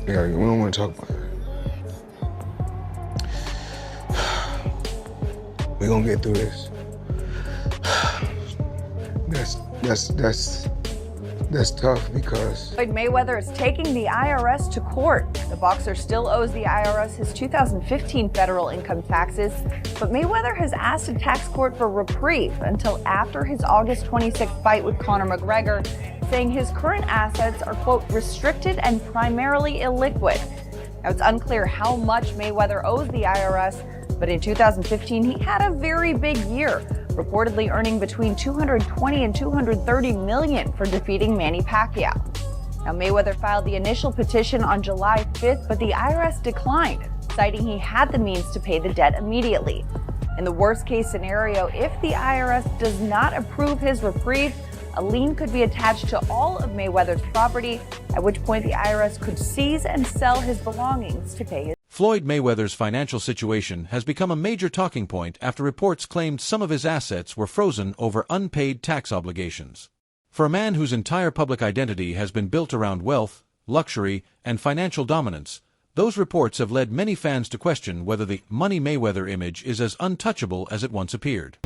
Yeah, we don't want to talk about that. We're gonna get through this. That's tough because Floyd Mayweather is taking the IRS to court. The boxer still owes the IRS his 2015 federal income taxes, but Mayweather has asked a tax court for reprieve until after his August 26th fight with Conor McGregor, saying his current assets are, quote, restricted and primarily illiquid. Now, it's unclear how much Mayweather owes the IRS, but in 2015, he had a very big year, reportedly earning between $220 and $230 million for defeating Manny Pacquiao. Now, Mayweather filed the initial petition on July 5th, but the IRS declined, citing he had the means to pay the debt immediately. In the worst-case scenario, if the IRS does not approve his reprieve, a lien could be attached to all of Mayweather's property, at which point the IRS could seize and sell his belongings to pay his. Floyd Mayweather's financial situation has become a major talking point after reports claimed some of his assets were frozen over unpaid tax obligations. For a man whose entire public identity has been built around wealth, luxury, and financial dominance, those reports have led many fans to question whether the Money Mayweather image is as untouchable as it once appeared.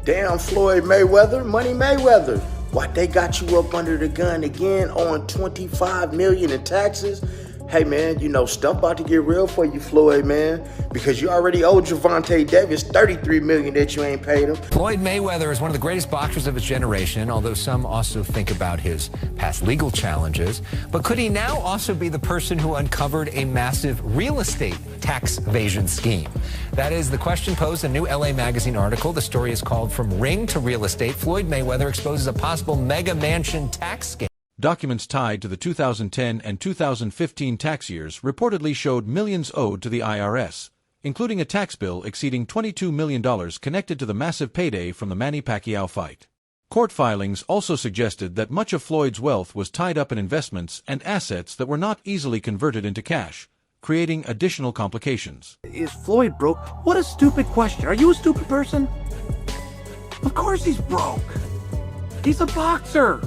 Damn, Floyd Mayweather, Money Mayweather. What, they got you up under the gun again on $25 million in taxes? Hey man, you know, stuff about to get real for you, Floyd, man, because you already owe Gervonta Davis $33 million that you ain't paid him. Floyd Mayweather is one of the greatest boxers of his generation, although some also think about his past legal challenges. But could he now also be the person who uncovered a massive real estate tax evasion scheme? That is the question posed in a new LA Magazine article. The story is called From Ring to Real Estate. Floyd Mayweather exposes a possible mega mansion tax scam. Documents tied to the 2010 and 2015 tax years reportedly showed millions owed to the IRS, including a tax bill exceeding $22 million connected to the massive payday from the Manny Pacquiao fight. Court filings also suggested that much of Floyd's wealth was tied up in investments and assets that were not easily converted into cash, creating additional complications. Is Floyd broke? What a stupid question. Are you a stupid person? Of course he's broke. He's a boxer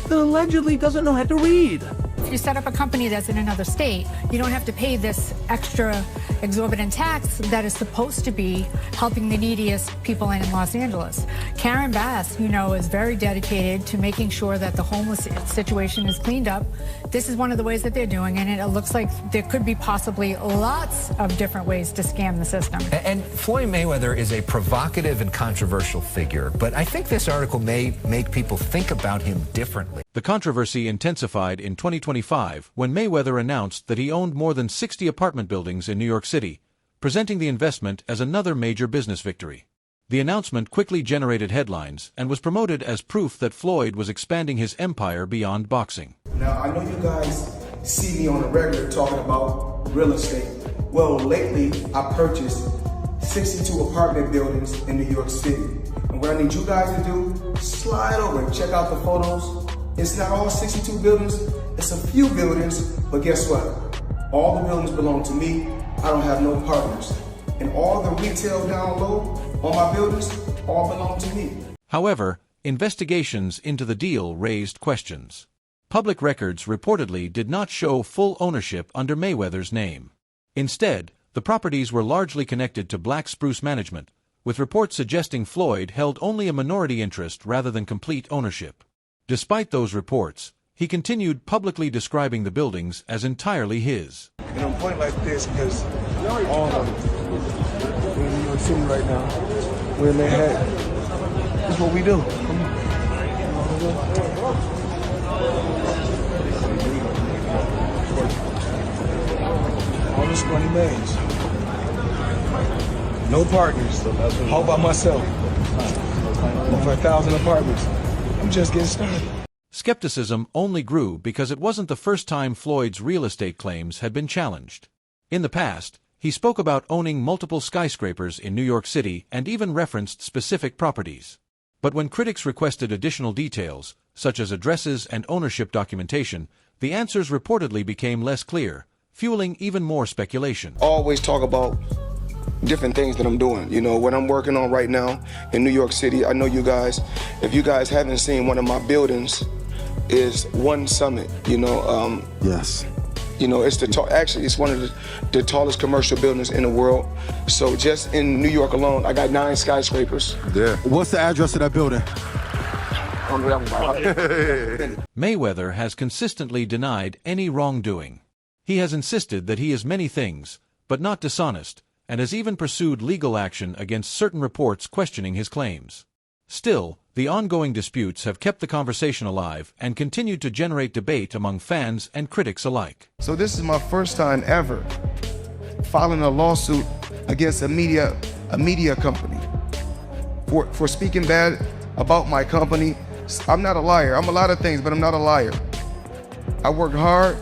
that allegedly doesn't know how to read. If you set up a company that's in another state, you don't have to pay this extra exorbitant tax that is supposed to be helping the neediest people in Los Angeles. Karen Bass, you know, is very dedicated to making sure that the homeless situation is cleaned up. This is one of the ways that they're doing it, and it looks like there could be possibly lots of different ways to scam the system. And Floyd Mayweather is a provocative and controversial figure, but I think this article may make people think about him differently. The controversy intensified in 2025 when Mayweather announced that he owned more than 60 apartment buildings in New York City, presenting the investment as another major business victory. The announcement quickly generated headlines and was promoted as proof that Floyd was expanding his empire beyond boxing. Now, I know you guys see me on a regular talking about real estate. Well, lately, I purchased 62 apartment buildings in New York City. And what I need you guys to do, slide over and check out the photos. It's not all 62 buildings, it's a few buildings, but guess what? All the buildings belong to me. I don't have no partners. And all the retail down low on my buildings all belong to me. However, investigations into the deal raised questions. Public records reportedly did not show full ownership under Mayweather's name. Instead, the properties were largely connected to Black Spruce Management, with reports suggesting Floyd held only a minority interest rather than complete ownership. Despite those reports, he continued publicly describing the buildings as entirely his. and I'm pointing like this because all of them. We're in New York City right now. We're in Manhattan. That's what we do. Come on. All this money made. No partners. All by myself. Over 1,000 apartments. I'm just getting started. Skepticism only grew because it wasn't the first time Floyd's real estate claims had been challenged. In the past, he spoke about owning multiple skyscrapers in New York City and even referenced specific properties. But when critics requested additional details, such as addresses and ownership documentation, the answers reportedly became less clear, fueling even more speculation. Always talk about different things that I'm doing. You know, what I'm working on right now in New York City. I know you guys, if you guys haven't seen one of my buildings, is One Summit, you know. Yes. You know, it's actually it's one of the tallest commercial buildings in the world. So just in New York alone, I got 9 skyscrapers. Yeah. What's the address of that building? Mayweather has consistently denied any wrongdoing. He has insisted that he is many things, but not dishonest, and has even pursued legal action against certain reports questioning his claims. Still, the ongoing disputes have kept the conversation alive and continued to generate debate among fans and critics alike. So this is my first time ever filing a lawsuit against a media company for speaking bad about my company. I'm not a liar. I'm a lot of things, but I'm not a liar. I work hard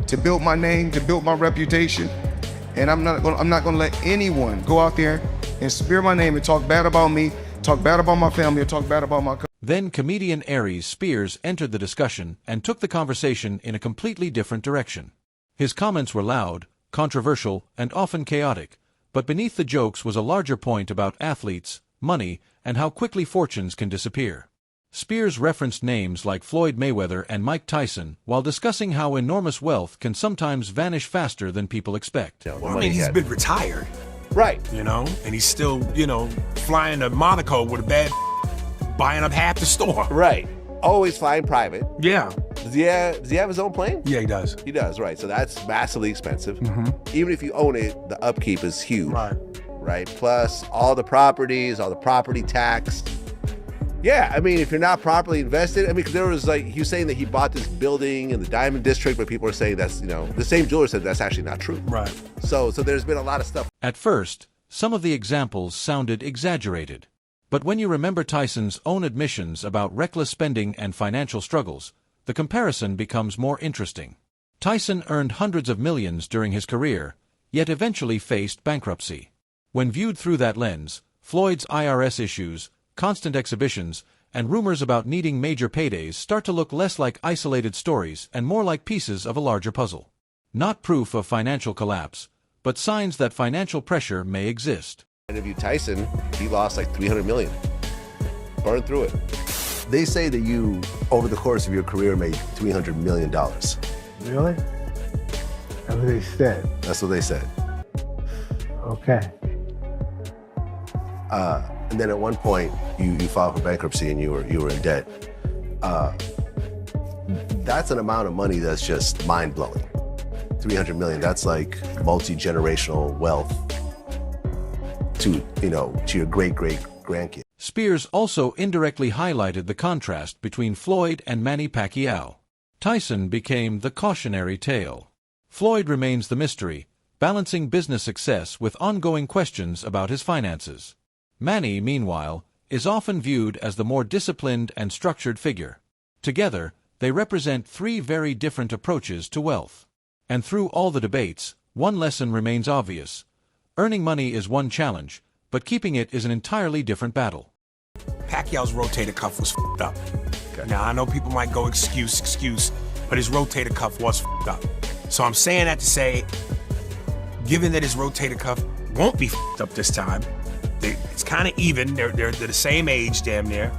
to build my name, to build my reputation, and I'm not gonna let anyone go out there and smear my name and talk bad about me, talk bad about my family, or talk bad about my company. Then comedian Aries Spears entered the discussion and took the conversation in a completely different direction. His comments were loud, controversial, and often chaotic, but beneath the jokes was a larger point about athletes, money, and how quickly fortunes can disappear. Spears referenced names like Floyd Mayweather and Mike Tyson while discussing how enormous wealth can sometimes vanish faster than people expect. Well, I mean, he's been retired. Right. You know, and he's still, flying to Monaco with a bad buying up half the store. Right. Always flying private. Yeah. Does he have his own plane? Yeah, he does. He does, right. So that's massively expensive. Even if you own it, the upkeep is huge. Right. Plus all the properties, all the property tax. Yeah, I mean, if you're not properly invested, I mean, 'cause there was he was saying that he bought this building in the Diamond District, but people are saying that's, the same jeweler said that's actually not true. Right. So there's been a lot of stuff. At first, some of the examples sounded exaggerated. But when you remember Tyson's own admissions about reckless spending and financial struggles, the comparison becomes more interesting. Tyson earned hundreds of millions during his career, yet eventually faced bankruptcy. When viewed through that lens, Floyd's IRS issues, constant exhibitions, and rumors about needing major paydays start to look less like isolated stories and more like pieces of a larger puzzle. Not proof of financial collapse, but signs that financial pressure may exist. I interviewed Tyson, he lost like $300 million. Burned through it. They say that you, over the course of your career, made $300 million. Really? That's what they said. That's what they said. Okay. And then at one point, you filed for bankruptcy and you were in debt. That's an amount of money that's just mind-blowing. $300 million, that's like multi-generational wealth to your great-great-grandkids. Spears also indirectly highlighted the contrast between Floyd and Manny Pacquiao. Tyson became the cautionary tale. Floyd remains the mystery, balancing business success with ongoing questions about his finances. Manny, meanwhile, is often viewed as the more disciplined and structured figure. Together, they represent 3 very different approaches to wealth. And through all the debates, one lesson remains obvious. Earning money is one challenge, but keeping it is an entirely different battle. Pacquiao's rotator cuff was f***ed up. Okay. Now, I know people might go excuse, but his rotator cuff was f***ed up. So I'm saying that to say, given that his rotator cuff won't be f***ed up this time, it's kind of even. They're the same age, damn near.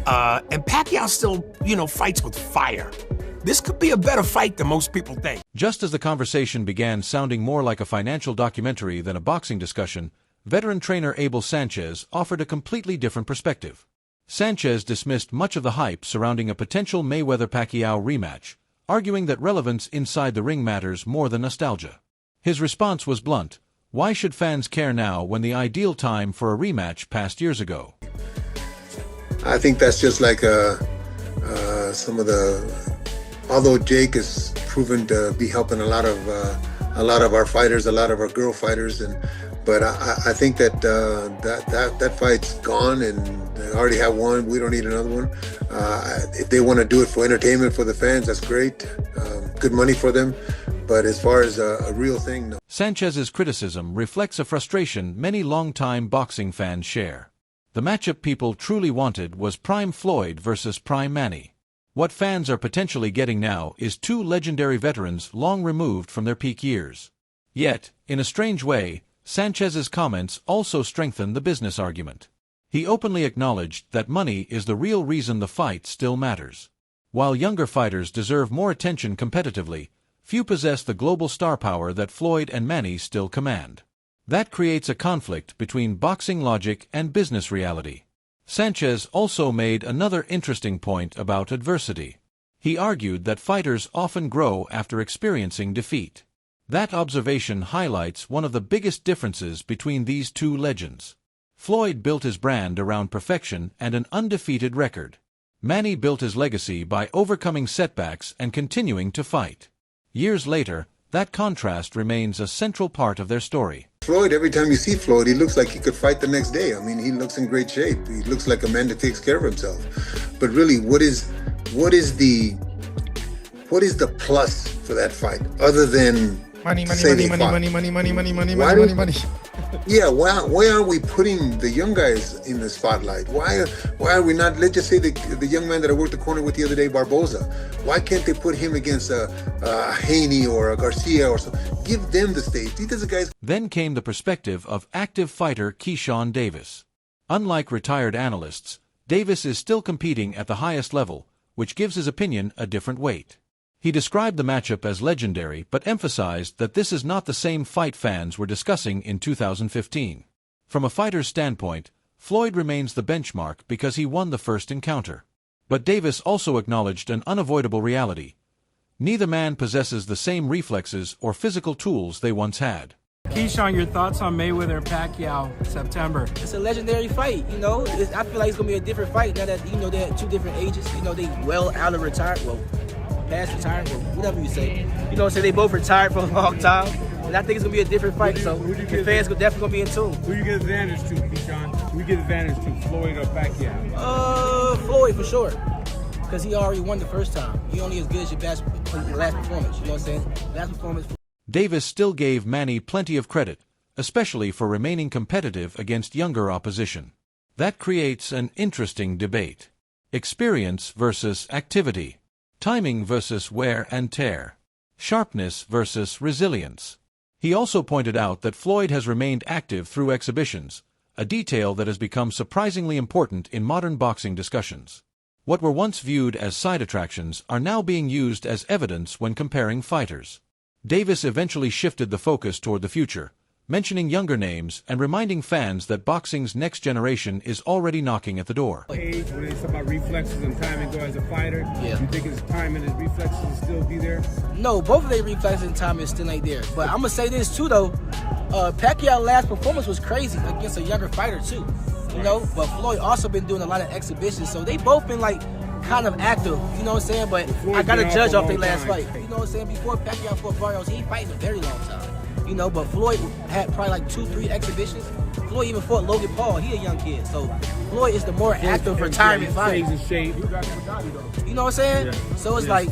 And Pacquiao still, fights with fire. This could be a better fight than most people think. Just as the conversation began sounding more like a financial documentary than a boxing discussion, veteran trainer Abel Sanchez offered a completely different perspective. Sanchez dismissed much of the hype surrounding a potential Mayweather-Pacquiao rematch, arguing that relevance inside the ring matters more than nostalgia. His response was blunt. Why should fans care now when the ideal time for a rematch passed years ago? I think that's just like some of the. Although Jake has proven to be helping a lot of our fighters, a lot of our girl fighters, but I think that that fight's gone, and they already have one. We don't need another one. If they want to do it for entertainment for the fans, that's great. Good money for them. But as far as a real thing, no. Sanchez's criticism reflects a frustration many longtime boxing fans share. The matchup people truly wanted was Prime Floyd versus Prime Manny. What fans are potentially getting now is 2 legendary veterans long removed from their peak years. Yet, in a strange way, Sanchez's comments also strengthen the business argument. He openly acknowledged that money is the real reason the fight still matters. While younger fighters deserve more attention competitively, Few possess the global star power that Floyd and Manny still command. That creates a conflict between boxing logic and business reality. Sanchez also made another interesting point about adversity. He argued that fighters often grow after experiencing defeat. That observation highlights one of the biggest differences between these two legends. Floyd built his brand around perfection and an undefeated record. Manny built his legacy by overcoming setbacks and continuing to fight. Years later, that contrast remains a central part of their story. Floyd, every time you see Floyd, he looks like he could fight the next day. I mean, he looks in great shape. He looks like a man that takes care of himself. But really, what is the plus for that fight other than Money. Yeah, why are we putting the young guys in the spotlight? Why are we not, let's just say the young man that I worked the corner with the other day, Barboza, why can't they put him against a Haney or a Garcia or something? Give them the stage. These are guys. Then came the perspective of active fighter Keyshawn Davis. Unlike retired analysts, Davis is still competing at the highest level, which gives his opinion a different weight. He described the matchup as legendary but emphasized that this is not the same fight fans were discussing in 2015. From a fighter's standpoint, Floyd remains the benchmark because he won the first encounter. But Davis also acknowledged an unavoidable reality. Neither man possesses the same reflexes or physical tools they once had. Keyshawn, your thoughts on Mayweather and Pacquiao, September? It's a legendary fight, you know. I feel like it's going to be a different fight now that, you know, they're at two different ages. You know, they well out of retirement, well, past retirement, whatever you say. You know, so they both retired for a long time. And I think it's going to be a different fight, so the fans are definitely going to be in tune. Who you get advantage to, Keyshawn? Who you get advantage to, Floyd or Pacquiao? Floyd for sure. Because he already won the first time. He only as good as your last performance, you know what I'm saying? Last performance. Davis still gave Manny plenty of credit, especially for remaining competitive against younger opposition. That creates an interesting debate. Experience versus activity. Timing versus wear and tear. Sharpness versus resilience. He also pointed out that Floyd has remained active through exhibitions, a detail that has become surprisingly important in modern boxing discussions. What were once viewed as side attractions are now being used as evidence when comparing fighters. Davis eventually shifted the focus toward the future, mentioning younger names and reminding fans that boxing's next generation is already knocking at the door. Age, when they talk about reflexes and timing go as a fighter, yeah. You think his time and his reflexes will still be there? No, both of their reflexes and timing still ain't there. But I'm going to say this too, though. Pacquiao's last performance was crazy against a younger fighter, too. You know, but Floyd also been doing a lot of exhibitions, so they both been like kind of active, you know what I'm saying? But I gotta judge off their last fight. You know what I'm saying? Before Pacquiao fought Barrios, he ain't fighting a very long time. You know, but Floyd had probably like 2-3 exhibitions. Floyd even fought Logan Paul. He a young kid, so Floyd is the more active retirement fighter. Stays in shape. You know what I'm saying? Yeah. So it's like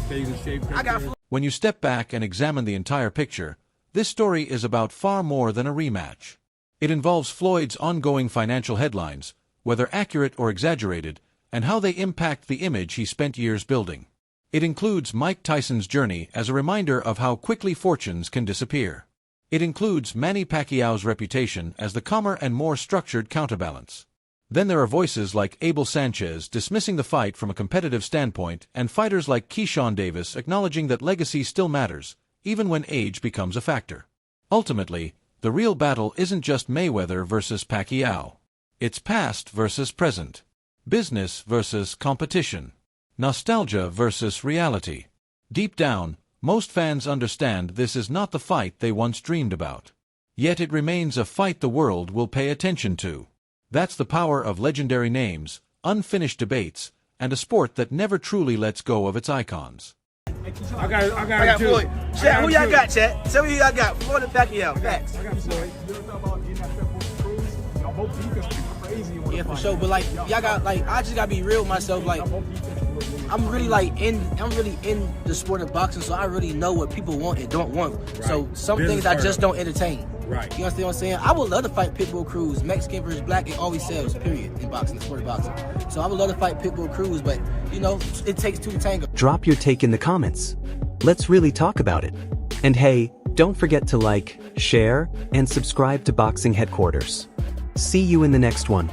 stays in shape. I got Floyd. When you step back and examine the entire picture, this story is about far more than a rematch. It involves Floyd's ongoing financial headlines, whether accurate or exaggerated, and how they impact the image he spent years building. It includes Mike Tyson's journey as a reminder of how quickly fortunes can disappear. It includes Manny Pacquiao's reputation as the calmer and more structured counterbalance. Then there are voices like Abel Sanchez dismissing the fight from a competitive standpoint and fighters like Keyshawn Davis acknowledging that legacy still matters, even when age becomes a factor. Ultimately, the real battle isn't just Mayweather versus Pacquiao. It's past versus present. Business versus competition. Nostalgia versus reality. Deep down, most fans understand this is not the fight they once dreamed about. Yet it remains a fight the world will pay attention to. That's the power of legendary names, unfinished debates, and a sport that never truly lets go of its icons. I got Floyd. Chat, who y'all got, chat? Tell me who y'all got. Floyd and Pacquiao. Facts. I got Floyd. Yeah, for sure. But like, y'all got like, I just gotta be real with myself. Like, I'm really in the sport of boxing, so I really know what people want and don't want. Right. So some things I just don't entertain. Right. You understand what I'm saying? I would love to fight Pitbull Cruz. Mexican versus black, it always sells, period, in boxing, the sport of boxing. So I would love to fight Pitbull Cruz, but, you know, it takes two to tango. Drop your take in the comments. Let's really talk about it. And hey, don't forget to like, share, and subscribe to Boxing Headquarters. See you in the next one.